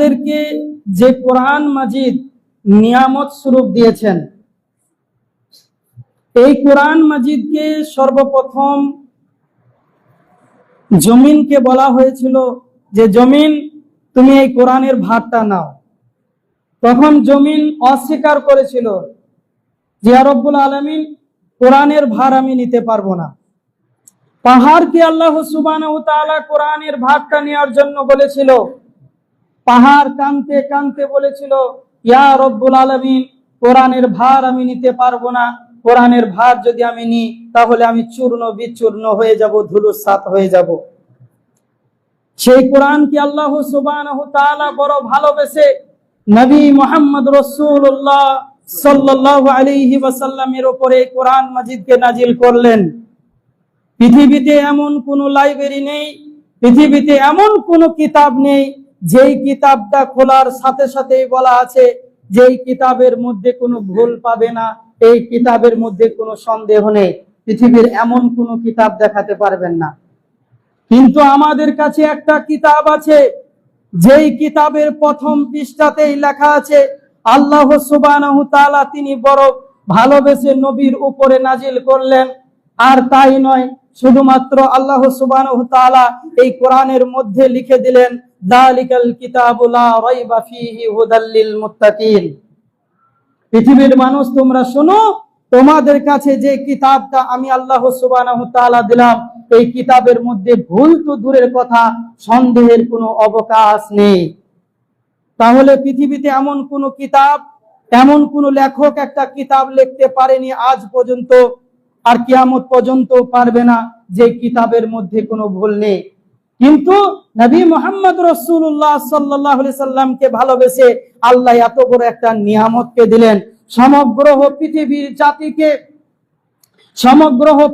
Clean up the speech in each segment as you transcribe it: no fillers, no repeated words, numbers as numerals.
আমাদেরকে যে কোরআন মাজিদ নিয়ামত স্বরূপ দিয়েছেন, এই কোরআন মাজিদকে সর্বপ্রথম জমিনকে বলা হয়েছিল যে জমিন তুমি এই কোরআনের ভারটা নাও। তখন জমিন অস্বীকার করেছিল যে ইয়া রব্বুল আলামিন, কোরআনের ভার আমি নিতে পারবো না। পাহাড়কে আল্লাহ সুবহানাহু ওয়া তাআলা কোরআনের ভারটা নেওয়ার জন্য বলেছিল। পাহাড় কাঁদতে কাঁদতে বলেছিল, ইয়া রব্বুল আলামিন, কোরআনের ভার আমি নিতে পারবো না। কোরআনের ভার যদি আমি নিই তাহলে আমি চূর্ণ বিচূর্ণ হয়ে যাব, ধুলোসাৎ হয়ে যাব। সেই কোরআনকে আল্লাহ সুবহানাহু ওয়া তাআলা বড় ভালোবেসে নবী মুহাম্মদ রাসূলুল্লাহ সাল্লাল্লাহু আলাইহি ওয়াসাল্লামের উপরে কোরআন মাজিদকে নাজিল করলেন। পৃথিবীতে এমন কোন লাইব্রেরি নেই, পৃথিবীতে এমন কোন কিতাব নেই যেই কিতাবটা খোলার সাথে সাথেই বলা আছে যে এই কিতাবের মধ্যে কোনো ভুল পাবে না, এই কিতাবের মধ্যে কোনো সন্দেহ নেই। পৃথিবীর এমন কোনো কিতাব দেখাতে পারবেন না। কিন্তু আমাদের কাছে একটা কিতাব আছে, যেই কিতাবের প্রথম পৃষ্ঠাতেই লেখা আছে আল্লাহ সুবহানাহু ওয়া তাআলা তিনি বড় ভালোবেসে নবীর উপরে নাজিল করলেন। আর তাই নয়, শুধুমাত্র আল্লাহ সুবহানাহু ওয়া তাআলা এই কোরআনের মধ্যে লিখে দিলেন, যালিকাল কিতাবু লা রাইবা ফীহি হুদাল লিল মুত্তাকিন। পৃথিবীর মানুষ তোমরা শোনো, তোমাদের কাছে যে কিতাবটা আমি আল্লাহ সুবহানাহু ওয়া তাআলা দিলাম, এই কিতাবের মধ্যে ভুল তো দূরের কথা, সন্দেহের কোনো অবকাশ নেই। তাহলে পৃথিবীতে এমন কোন কিতাব, এমন কোন লেখক একটা কিতাব লিখতে পারেনি আজ পর্যন্ত, আর কিয়ামত পর্যন্ত পারবে না, যে কিতাবের মধ্যে কোনো ভুল নেই। কিন্তু নবী মুহাম্মদ রাসূলুল্লাহ সাল্লাল্লাহু আলাইহি সাল্লামকে ভালোবেসে আল্লাহ এত বড় একটা নিয়ামতকে দিলেন। সমগ্র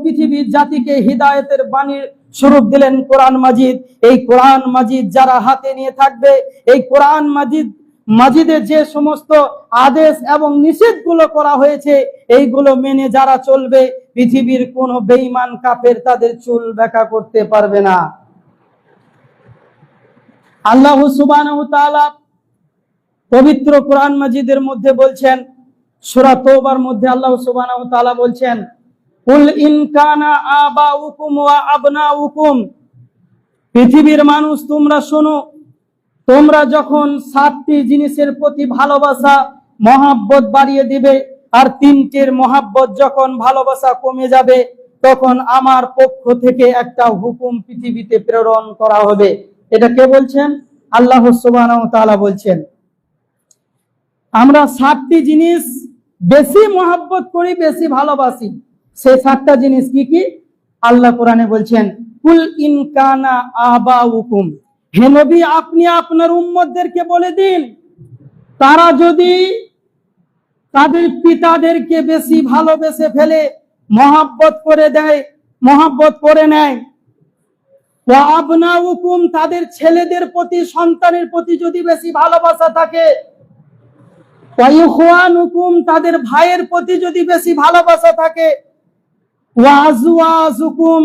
পৃথিবীর জাতিকে হিদায়াতের বাণীর স্বরূপ দিলেন কোরআন মাজিদ। এই কোরআন মাজিদ যারা হাতে নিয়ে থাকবে, এই কোরআন মাজিদে যে সমস্ত আদেশ এবং নিষেধগুলো করা হয়েছে, এইগুলো মেনে যারা চলবে, পৃথিবীর কোন বেঈমান কাফের তাদের চুল বেঁকা করতে পারবে না। আল্লাহ সুবহানাহু ওয়া তাআলা পবিত্র কোরআন মাজিদের মধ্যে বলছেন, সূরা তওবার মধ্যে আল্লাহ সুবহানাহু ওয়া তাআলা বলছেন, কুল ইন কানা আবাউকুম ওয়া আবনাউকুম, পৃথিবীর মানুষ তোমরা শোনো, তোমরা যখন 7টি জিনিসের প্রতি ভালোবাসা মহব্বত বাড়িয়ে দিবে, আর 3টির মহব্বত যখন ভালোবাসা কমে যাবে, তখন আমার পক্ষ থেকে একটা হুকুম পৃথিবীতে প্রেরণ করা হবে। এটা কে বলছেন? আল্লাহ সুবহানাহু ওয়া তাআলা বলছেন। আমরা 7টি জিনিস বেশি মহব্বত করি, বেশি ভালোবাসি। সেই 7টা জিনিস কি কি? আল্লাহ কোরআনে বলছেন, কুল ইন কানা আবাউকুম, হে নবী আপনি আপনার উম্মতদেরকে বলে দিন, তারা যদি তাদের পিতাদেরকে বেশি ভালোবেসে ফেলে, মহব্বত করে নেয়, ওয়া আবনাউকুম, তাদের ছেলেদের প্রতি, সন্তানের প্রতি যদি বেশি ভালোবাসা থাকে, ওয়া ইখওয়ানুকুম, তাদের ভাইয়ের প্রতি যদি বেশি ভালোবাসা থাকে, ওয়া আজওয়াজুকুম,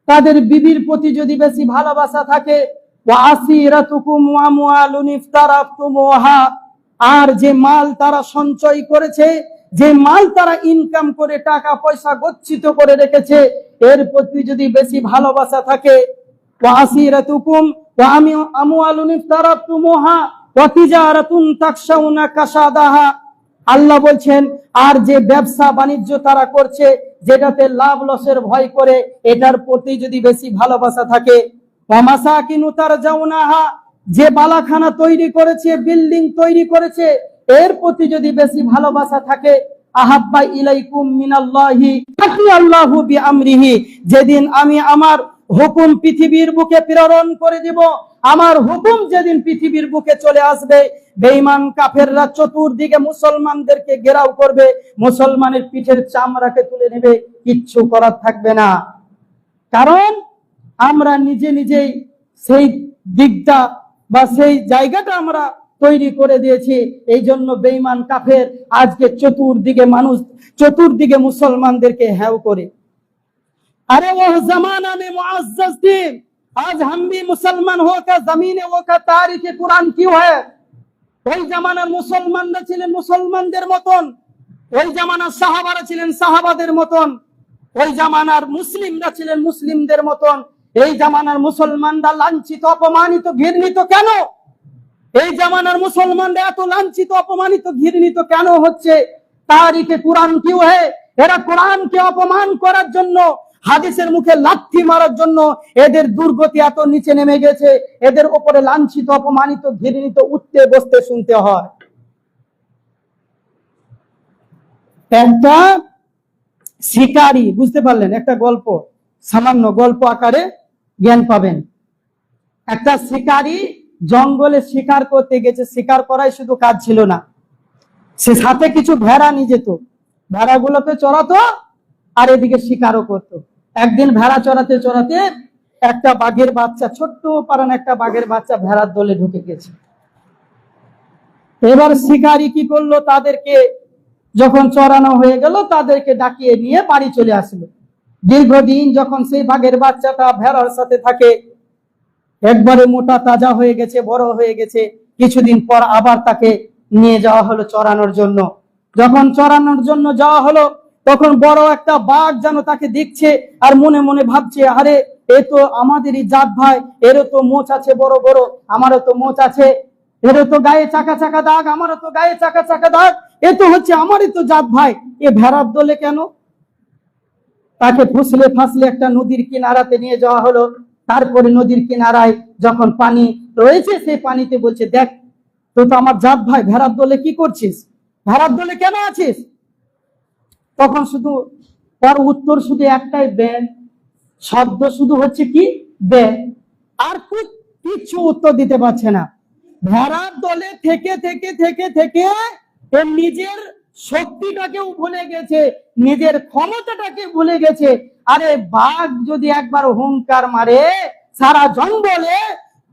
তাদের বিবির প্রতি যদি বেশি ভালোবাসা থাকে, ওয়া আসিরাতুকুম ওয়া আমওয়ালুন ইফতারাতুমুহা, আর যে মাল তারা সঞ্চয় করেছে, যে মাল তারা ইনকাম করে টাকা পয়সা গচ্ছিত করে রেখেছে, এর প্রতি যদি বেশি ভালোবাসা থাকে, ওয়া আসিরাতুকুম ওয়া আমওয়ালুন ইফতারাতুমুহা ওয়া তিজারাতুন তাকশাউনা কাসাদাহা, আল্লাহ বলছেন আর যে ব্যবসা বাণিজ্য তারা করছে, যেটাতে লাভ লসের ভয় করে, এটার প্রতি যদি বেশি ভালোবাসা থাকে, ওয়া মাসাকিনু তারজাউনাহা, যে বালাখানা তৈরি করেছে, বিল্ডিং তৈরি করেছে, এর প্রতি যদি বেশি ভালোবাসা থাকে, আহাব্বা ইলাইকুম মিনাল্লাহি আল্লাহু বিআমরিহি, যেদিন আমি আমার হুকুম পৃথিবীর বুকে প্রেরণ করে দিব, আমার হুকুম যেদিন পৃথিবীর বুকে চলে আসবে, বেঈমান কাফেররা চতুর্দিকে মুসলমানদেরকে ঘেরাও করবে, মুসলমানের পিঠের চামড়াকে তুলে নেবে, কিচ্ছু করার থাকবে না। কারণ আমরা নিজেই সেই দিকটা বা সেই জায়গাটা আমরা তৈরি করে দিয়েছি। এই জন্য বেঈমান কাফের আজকে চতুর্দিকে মুসলমানদেরকে হ্যাও করে। আরে ও জামানা মে মুআজ্জাজ থি, आज हम भी मुसलमान होकर जमीने होकर तारीख कुरान क्यों है? ওই জামানার মুসলমানরা ছিলেন মুসলমানদের মতন, ওই জামানার সাহাবারা ছিলেন সাহাবাদের মতন, ওই জামানার মুসলিমরা ছিলেন মুসলিমদের মতন। এই জামানার মুসলমানরা লাঞ্ছিত অপমানিত ঘৃণিত কেন? এই জামানার মুসলমানরা এত লাঞ্ছিত অপমানিত ঘৃণিত কেন হচ্ছে? তারিখে কুরআন কিউ হে? এরা কোরআনকে অপমান করার জন্য, হাদিসের মুখে লাথি মারার জন্য এদের দুর্গতি এত নিচে নেমে গেছে, এদের উপরে লাঞ্ছিত অপমানিত ঘৃণিত উঠতে বসতে শুনতে হয়। একটা শিকারী, বুঝতে পারলেন? একটা গল্প, সামান্য গল্প আকারে জ্ঞান পাবেন। একটা শিকারী জঙ্গলে শিকার করতে গেছে। শিকার করাই শুধু কাজ ছিল না, সে সাথে কিছু ভেড়া নিয়ে যেত, ভেড়াগুলোকে চড়াতো আর এদিকে শিকারও করতো। একদিন ভেড়া চড়াতে চড়াতে একটা বাঘের বাচ্চা, ছোট্ট পারান একটা বাঘের বাচ্চা ভেড়ার দলে ঢুকে গেছে। এবার শিকারী কি করলো, তাদেরকে যখন চড়ানো হয়ে গেল তাদেরকে ডাকিয়ে নিয়ে বাড়ি চলে আসলো। দীর্ঘদিন যখন সেই বাঘের বাচ্চাটা ভেড়ার সাথে থাকে, একবারে মোটা তাজা হয়ে গেছে, বড় হয়ে গেছে। কিছুদিন পর আবার তাকে নিয়ে যাওয়া হলো চড়ানোর জন্য। যখন চড়ানোর জন্য যাওয়া হলো তখন বড় একটা বাঘ যেন তাকে দেখছে আর মনে মনে ভাবছে, আরে এ তো আমাদেরই জাত ভাই, এরও তো মোচ আছে বড় বড়, আমারও তো মোচ আছে, এরও তো গায়ে চাকা চাকা দাগ, আমারও তো গায়ে চাকা চাকা দাগ, এ তো হচ্ছে আমারই তো জাত ভাই, এ ভেড়ার দলে কেন? তাকে ফুসলে ফাসলে একটা নদীর কিনারাতে নিয়ে যাওয়া হলো। তারপরে নদীর কিনারায় যখন পানি রয়েছে, সেই পানিতে বলছে, দেখ তুই তো আমার জাত ভাই, ভেড়ার দলে কি করছিস? ভেড়ার দলে কেন আছিস? তখন শুধু তার উত্তর শুধু একটাই, বেন। শব্দ শুধু হচ্ছে কি বেন, আর কিছু উত্তর দিতে পারছে না। ভেড়ার দলে থেকে থেকে থেকে থেকে নিজের শক্তিটাকেও ভুলে গেছে, নিজের ক্ষমতাটাকে ভুলে গেছে। আরে বাঘ যদি একবার হুঙ্কার মারে, সারা জঙ্গলে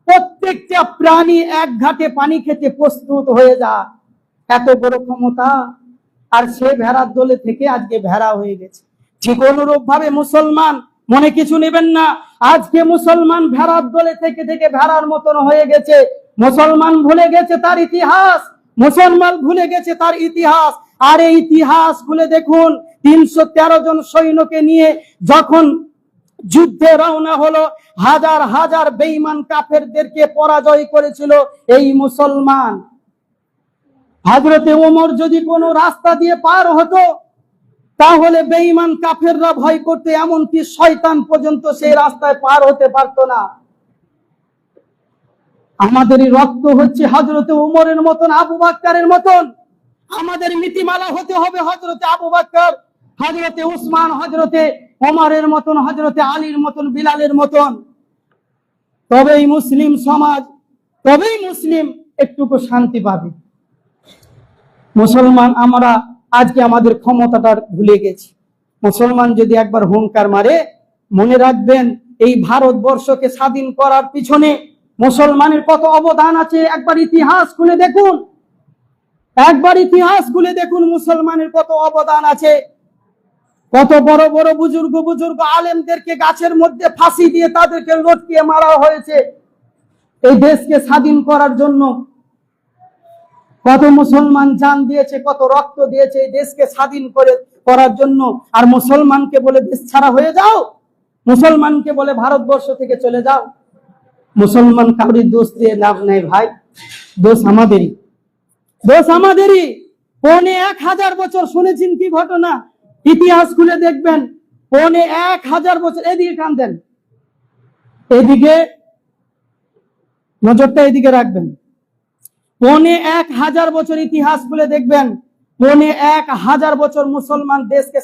প্রত্যেকটা প্রাণী এক ঘাটে পানি খেতে প্রস্তুত হয়ে যায়, এত বড় ক্ষমতা। আর সে ভেড়ার দলে থেকে আজকে ভেড়া হয়ে গেছে। ঠিক অনুরূপ ভাবে মুসলমান, মনে কিছু নেবেন না, আজকে মুসলমান ভেড়ার দলে থেকে থেকে ভেড়ার মতন হয়ে গেছে। মুসলমান ভুলে গেছে তার ইতিহাস, মুসলমান ভুলে গেছে তার ইতিহাস। আর এই ইতিহাস খুলে দেখুন, 313 জন সৈন্যকে নিয়ে যখন যুদ্ধে রওনা হলো, হাজার হাজার বেঈমান কাফেরদেরকে পরাজয় করেছিল এই মুসলমান। হযরতে ওমর যদি কোনো রাস্তা দিয়ে পার হতো, তাহলে বেঈমান কাফেররা ভয় করতে, এমনকি শয়তান পর্যন্ত সেই রাস্তায় পার হতে পারতো না। আমাদেরই রক্ত হচ্ছে হযরতে ওমরের মতন, আবু বকরের মতন। আমাদের নীতিমালা হতে হবে হযরতে আবু বকর, হযরতে উসমান, হযরতে ওমরের মতন, হযরতে আলীর মতন, বিলালের মতন। তবেই মুসলিম সমাজ, তবেই মুসলিম একটুকু শান্তি পাবে। মুসলমান আমরা আজকে আমাদের ক্ষমতাটা ভুলে গেছি। মুসলমান যদি একবার হুঙ্কার মারে, মনে রাখবেন এই ভারতবর্ষকে স্বাধীন করার পিছনে মুসলমানের কত অবদান আছে। একবার ইতিহাস খুলে দেখুন, একবার ইতিহাস খুলে দেখুন, মুসলমানের কত অবদান আছে। কত বড় বড় বুজুর্গ বুজুর্গ আলেমদেরকে গাছের মধ্যে ফাঁসি দিয়ে তাদেরকে লটকিয়ে মারা হয়েছে এই দেশকে স্বাধীন করার জন্য। কত মুসলমান জান দিয়েছে, কত রক্ত দিয়েছে এই দেশকে স্বাধীন করার জন্য। আর মুসলমানকে বলে দেশ ছাড়া হয়ে যাও, মুসলমানকে বলে ভারতবর্ষ থেকে চলে যাও। মুসলমান কাউরি দোষ দিয়ে লাভ নেই ভাই, দোষ আমাদেরই, দোষ আমাদেরই। 1000 বছর শুনেছেন কি ঘটনা? ইতিহাস খুলে দেখবেন, 1000 বছর। এদিকে কান দেন, এদিকে নজরটা এদিকে রাখবেন। 1000 বছর ইতিহাস খুলে দেখবেন, 1000 বছর মুসলমান দেশকে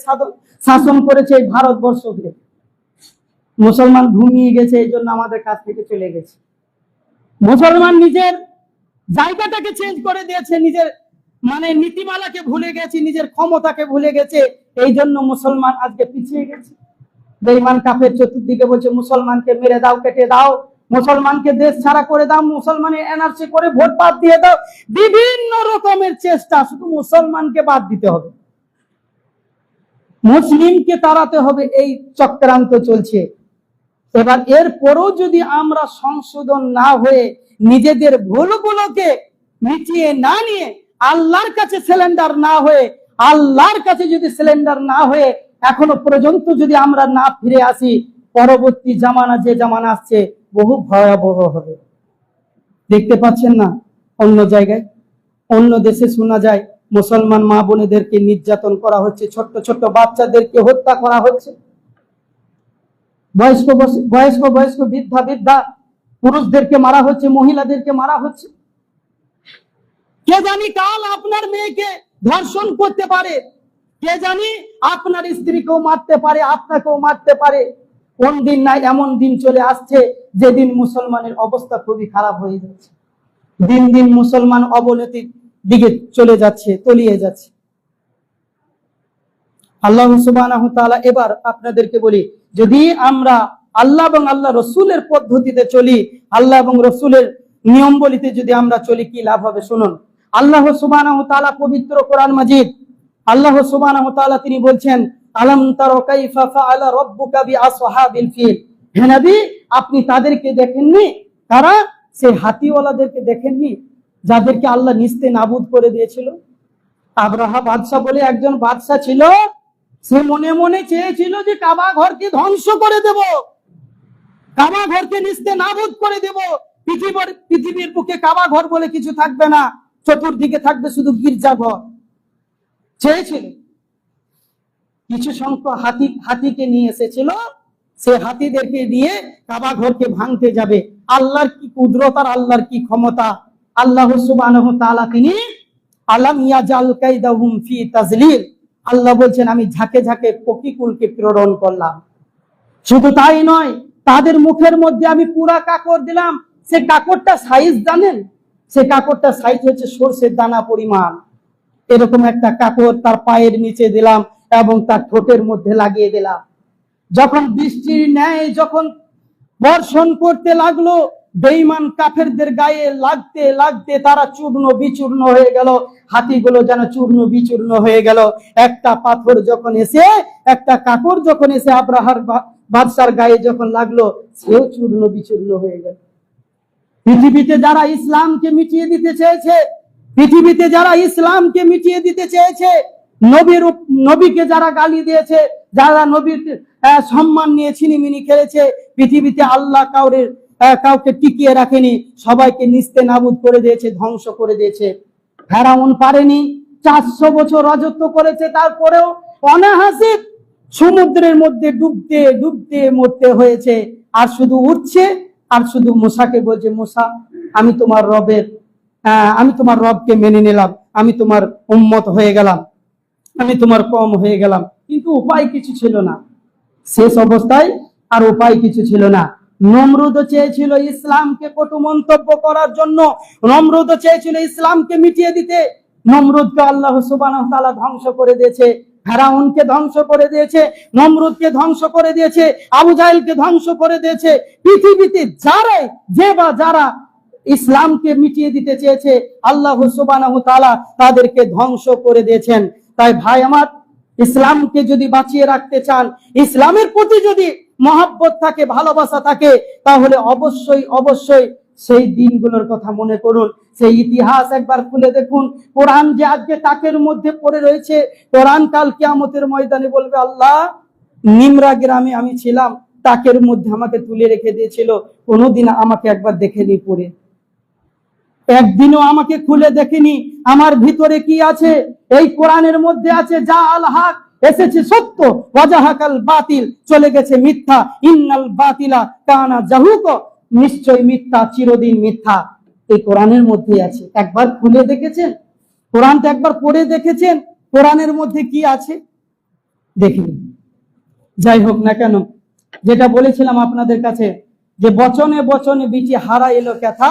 শাসন করেছে এই ভারতবর্ষকে। মুসলমান ঘুমিয়ে গেছে, এই জন্য আমাদের কাছ থেকে চলে গেছে। মুসলমান নিজের জায়গাটাকে চেঞ্জ করে দিয়েছে, নিজের মানে নীতিমালাকে ভুলে গেছে, নিজের ক্ষমতাকে ভুলে গেছে, এই জন্য মুসলমান আজকে পিছিয়ে গেছে। বেঈমান কাফের চতুর্দিকে বলছে মুসলমানকে মেরে দাও, কেটে দাও, মুসলমানকে দেশ ছাড়া করে দাও, মুসলমানের এনআরসি করে ভোট বাদ দিয়ে দাও। বিভিন্ন রকমের চেষ্টা, শুধু মুসলমানকে বাদ দিতে হবে, মুসলিমকে তাড়াতে হবে, এই চক্রান্ত চলছে। এবার এর পরেও যদি আমরা সংশোধন না হয়ে নিজেদের ভুলগুলোকে মিটিয়ে না নিয়ে আল্লাহর কাছে সিলিন্ডার না হয়ে আল্লাহর কাছে যদি সিলিন্ডার না হয়ে এখনো পর্যন্ত যদি আমরা না ফিরে আসি, পরবর্তী জামানা যে জামানা আসছে বহু ভয়াবহ হবে। দেখতে পাচ্ছেন না, অন্য জায়গায় অন্য দেশে শোনা যায় মুসলমান মা বোনেদেরকে নির্যাতন করা হচ্ছে, ছোট্ট ছোট্ট বাচ্চাদেরকে হত্যা করা হচ্ছে, বয়স্ক বয়স্ক বয়স্ক বৃদ্ধা বৃদ্ধা পুরুষদেরকে মারা হচ্ছে, মহিলাদেরকে মারা হচ্ছে। কে জানি কাল আপনার মেয়েকে ধর্ষণ করতে পারে, কে জানি আপনার স্ত্রীকেও মারতে পারে, আপনাকেও মারতে পারে। কোন দিন নাই এমন দিন চলে আসছে যেদিন মুসলমানের অবস্থা খুবই খারাপ হয়ে যাচ্ছে। দিন দিন মুসলমান অবনতির দিকে চলে যাচ্ছে, তলিয়ে যাচ্ছে। আল্লাহ সুবহানাহু ওয়া তাআলা এবার আপনাদেরকে বলি, যদি আমরা আল্লাহ এবং আল্লাহ রসুলের পদ্ধতিতে চলি, আল্লাহ এবং রসুলের নিয়মবলিতে যদি আমরা চলি, কি লাভ হবে শুনুন। আল্লাহ সুবহানাহু ওয়া তাআলা পবিত্র কোরআন মাজিদ আল্লাহ সুবহানাহু ওয়া তাআলা তিনি বলছেন, আলাম তারা কাইফা ফাআলা রাব্বুকা বিআসহাবিল ফিল। হে নবী, আপনি তাদেরকে দেখেননি? তারা সেই হাতিওয়ালাদেরকে দেখেননি যাদেরকে আল্লাহ নিস্তে নাবুদ করে দিয়েছিল? আব্রাহা বাদশা বলে একজন বাদশা ছিল, সে মনে মনে চেয়েছিল যে কাবা ঘরকে ধ্বংস করে দেব, কাবা ঘরকে নিস্তে নাবুদ করে দেব, পৃথিবীর বুকে কাবা ঘর বলে কিছু থাকবে না, চতুর্দিকে থাকবে শুধু গির্জা ঘর। চেয়েছিল। কিছু সংখ্যক হাতিকে নিয়ে এসেছিল, সে হাতিদেরকে দিয়ে কাবা ঘরকে ভাঙতে যাবে। আল্লাহর কি কুদরত আর আল্লাহর কি ক্ষমতা! আল্লাহ সুবহানাহু ওয়া তাআলা তিনি আলাম ইয়াজাল কাইদাহুম ফি তাজলিল, আল্লাহ বলছেন আমি ঝাঁকে ঝাঁকে পকিকুলকে প্রেরণ করলাম। শুধু তাই নয়, তাদের মুখের মধ্যে আমি পুরা কাকড় দিলাম। সে কাকড়টা সাইজ জানেন? সে কাকড়টা সাইজ হচ্ছে সরষের দানা পরিমাণ। এরকম একটা কাকড় তার পায়ের নিচে দিলাম এবং তার ঠোঁটের মধ্যে লাগিয়ে দিলাম। যখন বৃষ্টির ন্যায় যখন বর্ষণ করতে লাগলো, বেঈমান কাফেরদের গায়ে লাগতে লাগতে তারা চূর্ণ বিচূর্ণ হয়ে গেল, হাতিগুলো যেন চূর্ণ বিচূর্ণ হয়ে গেল। একটা পাথর যখন এসে, একটা কাকড় যখন এসে আব্রাহার বাদশার গায়ে যখন লাগলো, সেও চূর্ণ বিচূর্ণ হয়ে গেল। পৃথিবীতে যারা ইসলামকে মিটিয়ে দিতে চেয়েছে, পৃথিবীতে যারা ইসলামকে মিটিয়ে দিতে চেয়েছে, নবীকে যারা গালি দিয়েছে, যারা নবীর সম্মান নিয়ে ছিনিমিনি খেলেছে, পৃথিবীতে আল্লাহ কাউকে টিকিয়ে রাখেনি, সবাইকে নিস্তে নাবুদ করে দিয়েছে, ধ্বংস করে দিয়েছে। ফেরাউন পারেনি, 400 বছর রাজত্ব করেছে, তারপরেও অনাহাসিক সমুদ্রের মধ্যে ডুবতে ডুবতে মরতে হয়েছে। আর শুধু উঠছে আর শুধু মুসাকে বলছে, মুসা আমি তোমার রবকে মেনে নিলাম, আমি তোমার উম্মত হয়ে গেলাম, আমি তোমার কম হয়ে গেলাম। কিন্তু উপায় কিছু ছিল না, শেষ অবস্থায় আর উপায় কিছু ছিল না। নমরুদ চেয়েছিল ইসলামকে কটু মন্তব্য করার জন্য, নমরুদ চেয়েছিল ইসলামকে মিটিয়ে দিতে। নমরুদকে আল্লাহ সুবহানাহু ওয়া তাআলা ধ্বংস করে দিয়েছে, ফেরাউনকে ধ্বংস করে দিয়েছে, নমরুদকে ধ্বংস করে দিয়েছে, আবু জাহেলকে ধ্বংস করে দিয়েছে। পৃথিবীতে যারা ইসলামকে মিটিয়ে দিতে চেয়েছে, আল্লাহ সুবহানাহু ওয়া তাআলা তাদেরকে ধ্বংস করে দিয়েছেন। তাই ভাই আমার, ইসলামকে যদি বাঁচিয়ে রাখতে চান, ইসলামের প্রতি যদি মহব্বত থাকে, ভালোবাসা থাকে, তাহলে অবশ্যই অবশ্যই সেই দিনগুলোর কথা মনে করুন, সেই ইতিহাস একবার খুলে দেখুন। কোরআন যে আজকে তাকের মধ্যে পড়ে রয়েছে, কোরআন কাল কিয়ামতের ময়দানে বলবে, আল্লাহ নিমরা গ্রামে আমি ছিলাম, তাকের মধ্যে আমাকে তুলে রেখে দিয়েছিল, কোনোদিন আমাকে একবার দেখেনি পড়ে, একদিনও আমাকে খুলে দেখেনি আমার ভিতরে কি আছে। এই কোরআনের মধ্যে আছে, যা আল হক এসেছে সত্য, ওয়াজাহাকাল বাতিল চলে গেছে মিথ্যা, ইন্নাল বাতিলা কানা জাহুক, নিশ্চয় মিথ্যা চিরদিন মিথ্যা। এই কোরআনের মধ্যে আছে। একবার খুলে দেখেছেন কোরআনটা? একবার পড়ে দেখেছেন কোরআনের মধ্যে কি আছে? দেখিনি। যাই হোক না কেন, যেটা বলেছিলাম আপনাদের কাছে, যে বচনে বচনে বিচি হারা এলো কথা,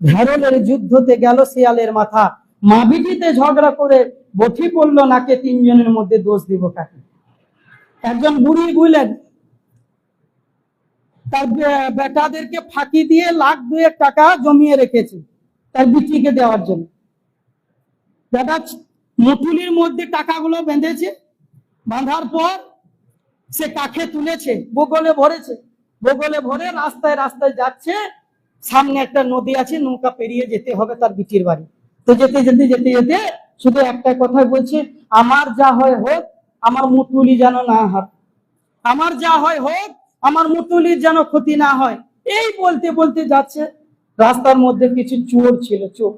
ভেরলের যুদ্ধতে গেল শিয়ালের মাথা, মা বিটিতে ঝগড়া করে বঠি পড়লো নাকে, তিনজনের মধ্যে দোষ দিব কাকে? একজন বুড়ি বুঝলেন, তার বেটাদেরকে ফাঁকি দিয়ে $1,02,000 জমিয়ে রেখেছে তার বিটিকে দেওয়ার জন্য। বেটা মুঠুলির মধ্যে টাকাগুলো বেঁধেছে, বাঁধার পর সে কাকে তুলেছে, বগলে ভরেছে, বগলে ভরে রাস্তায় রাস্তায় যাচ্ছে, সামনে একটা নদী আছে, নৌকা পেরিয়ে যেতে হবে তার বিটির বাড়ি। তো যেতে যেতে যেতে যেতে শুধু একটা কথাই বলছে, আমার যা হয় হোক, আমার মুতুলি যেন না হয়, আমার যা হয় হোক, আমার মুতুলির যেন ক্ষতি না হয়। এই বলতে বলতে যাচ্ছে, রাস্তার মধ্যে কিছু চোর ছিল, চোর।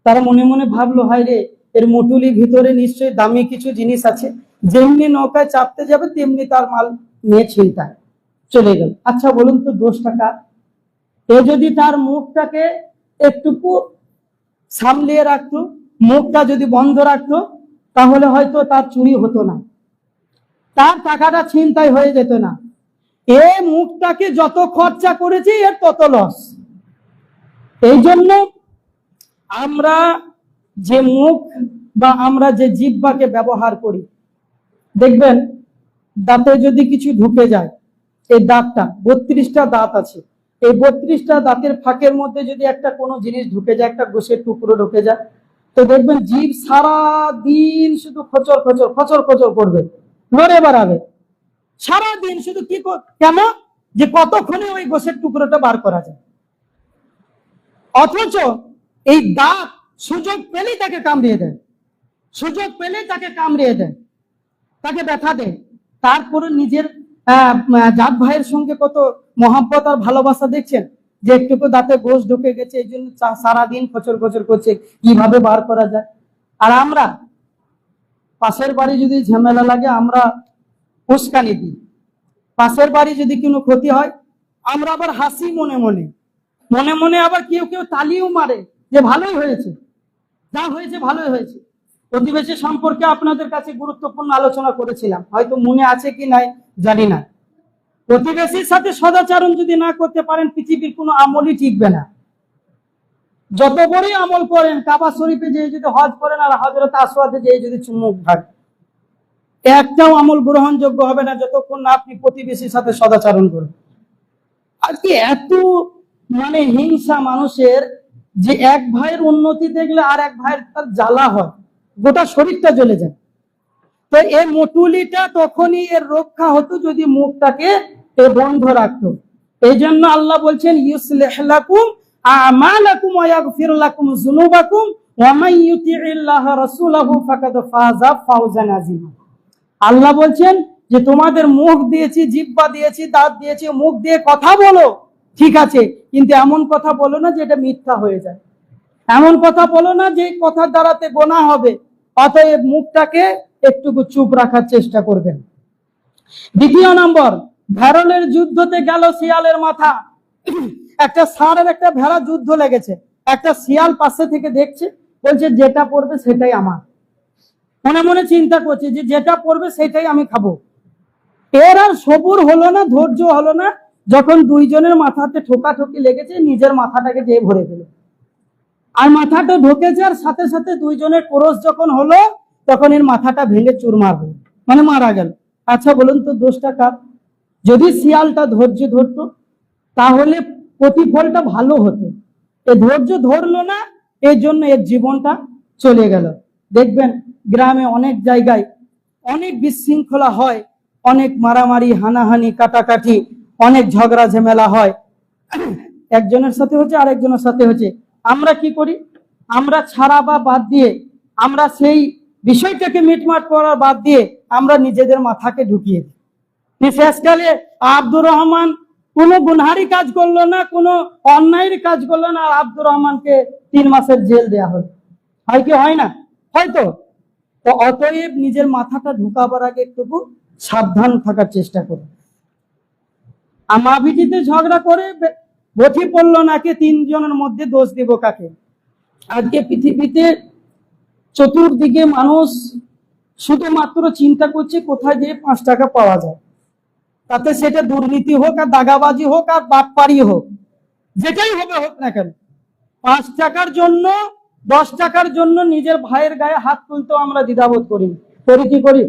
তারা মনে মনে ভাবলো, হায় রে, এর মুটুলির ভিতরে নিশ্চয়ই দামি কিছু জিনিস আছে, যেমনি নৌকায় চাপতে যাবে তেমনি তার মাল নিয়ে ছিনতাই চলে গেল। আচ্ছা বলুন তো, দোষটা কার? এ যদি তার মুখটাকে একটুকু সামলিয়ে রাখতো, মুখটা যদি বন্ধ রাখতো, তাহলে হয়তো তার চুরি হতো না, তার টাকাটা ছিনতাই হয়ে যেত না। এ মুখটাকে যত খরচা করেছি, এর তত লস। এই জন্য আমরা যে মুখ বা আমরা যে জিহ্বাকে ব্যবহার করি, দেখবেন দাঁতে যদি কিছু ঢুকে যায়, এই দাঁতটা 32টা দাঁত আছে, এই 32টা দাঁতের ফাঁকের মধ্যে যদি একটা কোনো জিনিস ঢুকে যায়, একটা গোশের টুকরো ঢুকে যায়, তো দেখবেন জিভ সারা দিন শুধু খচর খচর খচর খচর করবে, নড়ে বেড়াবে সারা দিন। শুধু কি কেন? যে কতক্ষণে ওই গোশের টুকরোটা বার করা যায়। অথচ এই দাঁত সুযোগ পেলেই তাকে কামড়িয়ে দেয়, সুযোগ পেলেই তাকে কামড়িয়ে দেয়, তাকে ব্যথা দেয়। তারপরে নিজের জাত ভাইয়ের সঙ্গে কত মহাব্বত আর ভালোবাসা দেখছেন, যে একটুকু দাঁতে গোশ ঢুকে গেছে, এই জন্য সারাদিন খচর খচর করছে কিভাবে বার করা যায়। আর আমরা পাশের বাড়ি যদি ঝামেলা লাগে, আমরা উস্কানি দিই। পাশের বাড়ি যদি কোনো ক্ষতি হয়, আমরা আবার হাসি মনে মনে, মনে মনে আবার কেউ কেউ তালিও মারে যে ভালোই হয়েছে, যা হয়েছে ভালোই হয়েছে। প্রতিবেশী সম্পর্কে আপনাদের কাছে গুরুত্বপূর্ণ আলোচনা করেছিলাম, হয়তো মনে আছে কি নাই জানি না। প্রতিবেশীর সাথে সদাচরণ যদি না করতে পারেন, পৃথিবীর কোনো আমলই টিকবে না। যত বড়ই আমল করেন, কাবা শরীফে যে যদি হজ করেন আর হযরত আসওয়াদে যে যদি চুমুক খান, একটাও আমল গ্রহণযোগ্য হবে না যতক্ষণ না আপনি প্রতিবেশীর সাথে সদাচরণ করেন। আজকে এত মানে হিংসা মানুষের, যে এক ভাইয়ের উন্নতি দেখলে আর এক ভাইয়ের তার জ্বালা হয়, গোটা শরীরটা জ্বলে যায়। তো এই মটুলিটা তখনই এর রক্ষা হতো যদি মুখটাকে এ বন্ধ রাখতো। এই জন্য আল্লাহ বলছেন, ইউসলিহ লাকুম আমালাকুম ওয়া ইয়াগফির লাকুম যুনুবাকুম ওয়া মান ইউতিইল্লাহা রাসূলাহু ফাকাদ ফাযা ফাওজান আযীমা। আল্লাহ বলছেন যে তোমাদের মুখ দিয়েছি, জিহ্বা দিয়েছি, দাঁত দিয়েছি, মুখ দিয়ে কথা বলো, ঠিক আছে, কিন্তু এমন কথা বলো না যে এটা মিথ্যা হয়ে যায়, এমন কথা বলো না যে কথার দ্বারাতে গোনা হবে। অতএব মুখটাকে একটুকু চুপ রাখার চেষ্টা করবেন। দ্বিতীয় নম্বর, ভেড়ালের যুদ্ধতে গেল শিয়ালের মাথা। একটা ষাঁড় আর একটা ভেড়া যুদ্ধ লেগেছে, একটা শিয়াল পাশে থেকে দেখছে, বলছে যেটা পড়বে সেটাই আমার। মনে মনে চিন্তা করছে যে যেটা পড়বে সেটাই আমি খাবো। এর আর সবুর হলো না, ধৈর্য হলো না, যখন দুইজনের মাথাতে ঠোকাঠুকি লেগেছে, নিজের মাথাটাকে দিয়ে ভরে দিল। আর মাথাটা ঢোকেছে, আর সাথে সাথে দুইজনের ক্রস যখন হলো, তখন এর মাথাটা ভেঙে চুরমার হলো, মানে মারা গেল। আচ্ছা বলুন তো, দোষটা কার? যদি শিয়ালটা ধৈর্য ধরতো, তাহলে প্রতিফলটা ভালো হতো। এ ধৈর্য ধরলো না, এই জন্য এর জীবনটা চলে গেল। দেখবেন গ্রামে অনেক জায়গায় অনেক বিশৃঙ্খলা হয়, অনেক মারামারি, হানাহানি, কাটাকাটি, অনেক ঝগড়া ঝামেলা হয়, একজনের সাথে হচ্ছে আরেকজনের সাথে হচ্ছে। আমরা কি করি? আমরা ছাড়া বা বাদ দিয়ে, আমরা সেই বিষয়টাকে মিটমাট করার বাদ দিয়ে আমরা নিজেদের মাথাকে ঢুকিয়ে দিই। শেষকালে আব্দুর রহমান কোনো গুনহারি কাজ করলো না, কোনো অন্যায়ের কাজ করলো না, আর আব্দুর রহমানকে 3 মাসের জেল দেয়া হলো। হয় কি হয় না? হয়তো। তো অতএব নিজের মাথাটা ঢুকাবার আগে একটু সাবধান থাকার চেষ্টা করো। আমা ভিটিতে ঝগড়া করে বঠি পড়লো নাকি, 3 জনের মধ্যে দোষ দিব কাকে? আজকে পৃথিবীতে চতুর্দিকে মানুষ শুধুমাত্র চিন্তা করছে কোথায় যে 5 টাকা পাওয়া যায়, তাতে সেটা দুর্নীতি হোক আর দাগাবাজি হোক আর বাটপারি হোক, যেটাই হবে হোক না কেন, 5 টাকার জন্য 10 টাকার জন্য নিজের ভাইয়ের গায়ে হাত তুলতেও আমরা দ্বিধাবোধ করি। করি কি করি?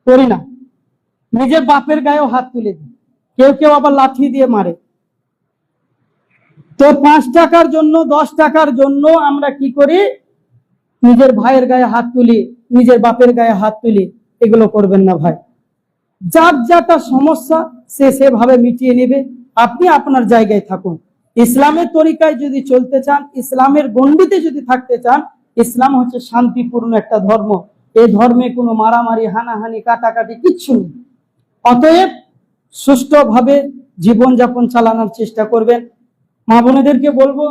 করি না। নিজের বাপের গায়েও হাত তুলে দিই, কেউ কেউ আবার লাঠি দিয়ে মারে। তো 5 টাকার জন্য 10 টাকার জন্য আমরা কি করি? নিজের ভাইয়ের গায়ে হাত তুলি, নিজের বাপের গায়ে হাত তুলি। এগুলো করবেন না ভাই। যার যাটা সমস্যা সে সেভাবে মিটিয়ে নেবে, আপনি আপনার জায়গায় থাকুন। ইসলামের তরিকায় যদি চলতে চান, ইসলামের গণ্ডিতে যদি থাকতে চান, ইসলাম হচ্ছে শান্তিপূর্ণ একটা ধর্ম। এই ধর্মে কোনো মারামারি, হানাহানি, কাটাকাটি কিচ্ছু নেই। অতএব সুষ্ঠুভাবে জীবনযাপন চালানোর চেষ্টা করবেন। মা বোনেদেরকে বলবো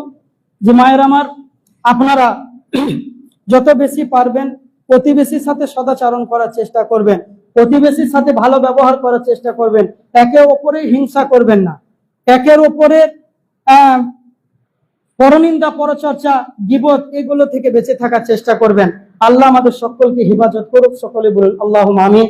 যে মায়ের আমার, আপনারা যত বেশি পারবেন প্রতিবেশীর সাথে সদাচরণ করার চেষ্টা করবেন, প্রতিবেশীর সাথে ভালো ব্যবহার করার চেষ্টা করবেন, একে অপরে হিংসা করবেন না, একের ওপরে পরনিন্দা, পরচর্চা, গীবত এগুলো থেকে বেঁচে থাকার চেষ্টা করবেন। আল্লাহ আমাদের সকলকে হেফাজত করুক। সকলে বলুন আল্লাহুম্মা আমিন।